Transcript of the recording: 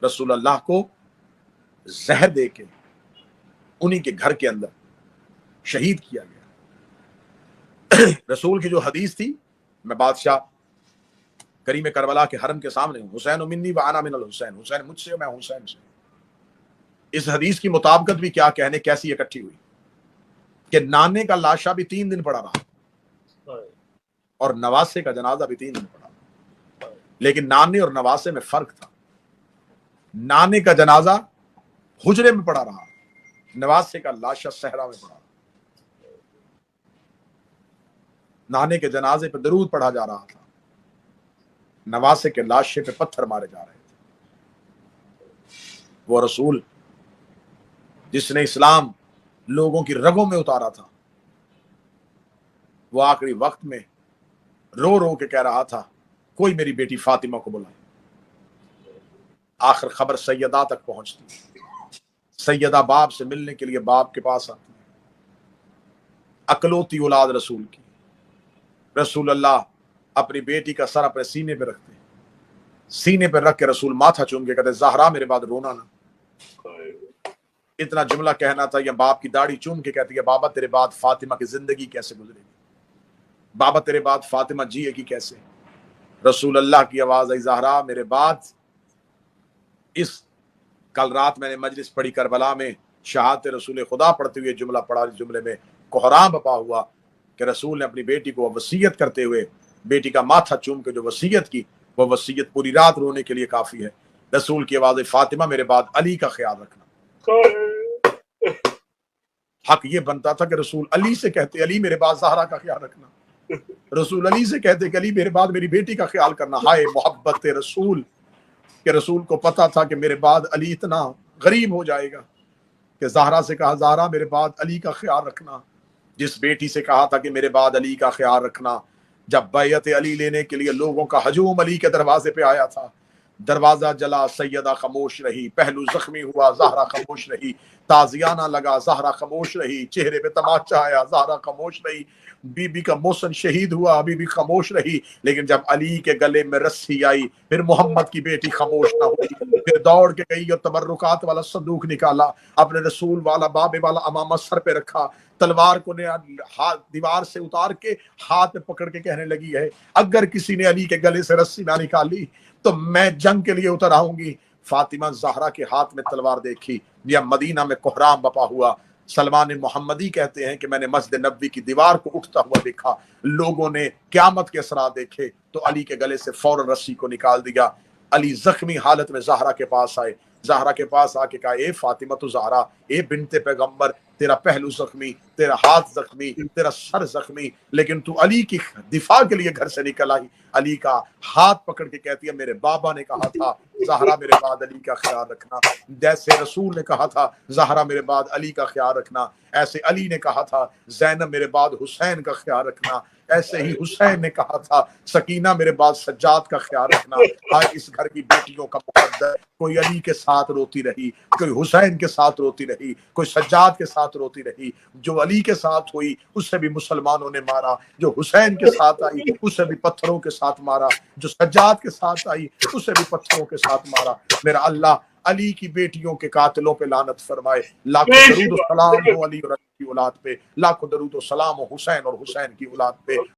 رسول اللہ کو زہر دے کے انہی کے گھر کے اندر شہید کیا گیا۔ رسول کی جو حدیث تھی، میں بادشاہ کریم کربلا کے حرم کے سامنے ہوں، حسین منی و انا من الحسین، حسین مجھ سے میں حسین سے۔ اس حدیث کی مطابقت بھی کیا کہنے کیسی اکٹھی ہوئی کہ نانے کا لاشا بھی 3 دن پڑا رہا اور نواسے کا جنازہ بھی 3 دن پڑا رہا، لیکن نانے اور نواسے میں فرق تھا۔ نانے کا جنازہ حجرے میں پڑا رہا، نواسے کا لاشا صحرا میں پڑا رہا۔ نانے کے جنازے پہ درود پڑھا جا رہا تھا، نواسے کے لاشے پہ پتھر مارے جا رہے تھے۔ وہ رسول جس نے اسلام لوگوں کی رگوں میں اتارا تھا، وہ آخری وقت میں رو رو کے کہہ رہا تھا کوئی میری بیٹی فاطمہ کو بلائے۔ آخر خبر سیدہ تک پہنچتی، سیدہ باپ سے ملنے کے لیے باپ کے پاس آتی، اکلوتی اولاد رسول کی۔ رسول اللہ اپنی بیٹی کا سر اپنے سینے پہ رکھتے، سینے پہ رکھ کے رسول ماتھا چوم کے کہتے زہرا میرے بعد رونا نہ۔ اتنا جملہ کہنا تھا، یا باپ کی داڑھی چوم کے کہتی ہے بابا تیرے بعد فاطمہ کی زندگی کیسے گزرے گی، بابا تیرے بعد فاطمہ جیے گی کیسے۔ رسول اللہ کی آواز آئی زہرا میرے بعد۔ اس کل رات میں نے مجلس پڑھی کربلا میں، شہادت رسول خدا پڑھتے ہوئے جملہ پڑھا، اس جملے میں کوہرام بپا ہوا کہ رسول نے اپنی بیٹی کو وصیت کرتے ہوئے بیٹی کا ماتھا چوم کے جو وصیت کی، وہ وصیت پوری رات رونے کے لیے کافی ہے۔ رسول کی آواز فاطمہ میرے بعد علی کا خیال رکھنا۔ حق یہ بنتا تھا کہ رسول علی سے کہتے علی میرے بعد زہرا کا خیال رکھنا، رسول علی سے کہتے کہ علی میرے بعد میری بیٹی کا خیال کرنا۔ ہائے محبت رسول کہ رسول کو پتا تھا کہ میرے بعد علی اتنا غریب ہو جائے گا کہ زہرا سے کہا زہرا میرے بعد علی کا خیال رکھنا۔ جس بیٹی سے کہا تھا کہ میرے بعد علی کا خیال رکھنا، جب بیعت علی لینے کے لیے لوگوں کا ہجوم علی کے دروازے پہ آیا تھا، دروازہ جلا سیدہ خاموش رہی، پہلو زخمی ہوا زہرا خاموش رہی، تازیانہ لگا زہرا خاموش رہی، چہرے پہ تماچا آیا زہرا خاموش رہی، بی بی کا محسن شہید ہوا بی بی خاموش رہی۔ لیکن جب علی کے گلے میں رسی آئی، پھر محمد کی بیٹی خاموش نہ ہوئی، پھر دوڑ کے گئی اور تبرکات والا صندوق نکالا، اپنے رسول والا بابے والا امامہ سر پہ رکھا، تلوار کو دیوار سے اتار کے ہاتھ میں پکڑ کے کہنے لگی ہے اگر کسی نے علی کے گلے سے رسی نہ نکالی تو میں جنگ کے لیے اتر آؤں گی۔ فاطمہ زہرا کے ہاتھ میں تلوار دیکھی یا مدینہ میں کوہرام بپا ہوا۔ سلمان محمدی کہتے ہیں کہ میں نے مسجد نبوی کی دیوار کو اٹھتا ہوا دیکھا، لوگوں نے قیامت کے اسرار دیکھے تو علی کے گلے سے فوراً رسی کو نکال دیا۔ علی زخمی حالت میں زہرا کے پاس آئے، زہرا کے پاس آ کے کہا اے فاطمہ تو زہرا، اے بنت پیغمبر، تیرا پہلو زخمی، تیرا ہاتھ زخمی، تیرا سر زخمی، لیکن تو علی کی دفاع کے لیے گھر سے نکل آئی۔ علی کا ہاتھ پکڑ کے کہتی ہے میرے بابا نے کہا تھا زہرا میرے بعد علی کا خیال رکھنا، جیسے رسول نے کہا تھا زہرا میرے بعد علی کا خیال رکھنا، ایسے علی نے کہا تھا زینب میرے بعد حسین کا خیال رکھنا، ایسے ہی حسین نے کہا تھا سکینہ میرے بعد سجاد کا خیال رکھنا۔ آج اس گھر کی بیٹیوں کا مقدر، کوئی علی کے ساتھ روتی رہی، کوئی حسین کے ساتھ روتی رہی، کوئی سجاد کے ساتھ روتی رہی۔ جو علی کے ساتھ ہوئی اس سے بھی مسلمانوں نے مارا، جو حسین کے ساتھ آئی اس سے بھی پتھروں کے ساتھ مارا، جو سجاد کے ساتھ آئی اس سے بھی پتھروں کے ساتھ مارا۔ میرا اللہ علی کی بیٹیوں کے قاتلوں پہ لعنت فرمائے۔ لاکھوں درود و سلام ہو علی اور علی کی اولاد پہ، لاکھوں درود و سلام ہو حسین اور حسین کی اولاد پہ۔